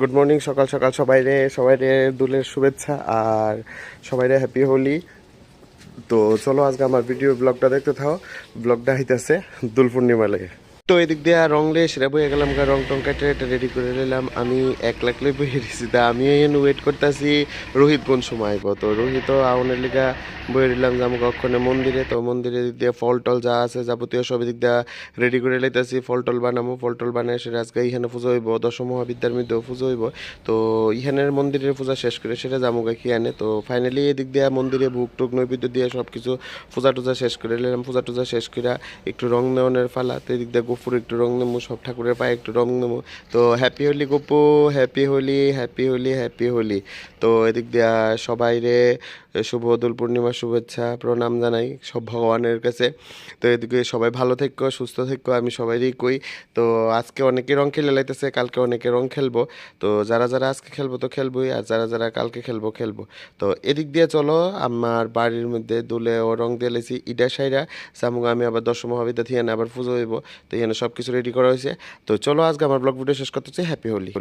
Good morning সকাল সকাল সবাইরে দুলের শুভেচ্ছা আর সবাইরে হ্যাপি হোলি। তো চলো আজকে আমার ভিডিও ব্লগটা দেখতে থাও। ব্লগটা হইতেছে দোল পূর্ণিমা লাগে। তো এদিক দিয়ে রং লে সেটা বয়ে গেলাম, রং টং কাটে এটা রেডি করে নিলাম। আমি 1 লাখ লই বয়ে দিছি, তা আমি ওয়েট করতেছি রোহিত কোন সময় আইব। তো রোহিত আউনের লিগা বয়ে দিলাম যে আমাকে অক্ষণে মন্দিরে। তো মন্দিরে দিক দিয়ে ফল টল যা আছে যাবতীয় সব দিক দিয়ে রেডি করে লাইতেছি। ফল টল বানাবো, ফল টল বানায় সেটা আজকে এইখানে পুজো হইব, দশম মহাবিদ্যার মধ্যেও পুজো হইব। তো ইহানের মন্দিরের পূজা শেষ করে সেটা জামুগা কি আনে। তো ফাইনালি এদিক দিয়ে মন্দিরে ভোগ টোক নৈবেদ্য দিয়ে সব কিছু পূজা টুজা শেষ করে নিলাম। পূজা টুজা শেষ করে একটু রং নেওয়ানের ফালা। তো এদিক দিয়ে গপুর একটু রং নেবো, সব ঠাকুরের পায়ে একটু রং নেবো। তো happy Holi Gopu, happy Holi, happy Holi, happy Holi. তো এদিক দিয়া সবাই রে শুভ দোল পূর্ণিমার শুভেচ্ছা প্রণাম জানাই সব ভগবানের কাছে। তো এদিকে সবাই ভালো থেকো, সুস্থ থেকো, আমি সবাইরই কই। তো আজকে অনেকে রং খেলে লাইতেছে, কালকে অনেকে রং খেলবো। তো যারা যারা আজকে খেলবো তো খেলবোই, আর যারা যারা কালকে খেলবো খেলবো। তো এদিক দিয়ে চলো আমার বাড়ির মধ্যে দুলে ও রং দিয়ে লেছি ইডা সাইরা সামুক। আমি আবার দশম মহাবিদ্যা থেকে আবার পুজো হইব। তো এখানে সব কিছু রেডি করা হয়েছে। তো চলো আজকে আমার ব্লগ ভিডিও শেষ করতেছি। হ্যাপি হোলি।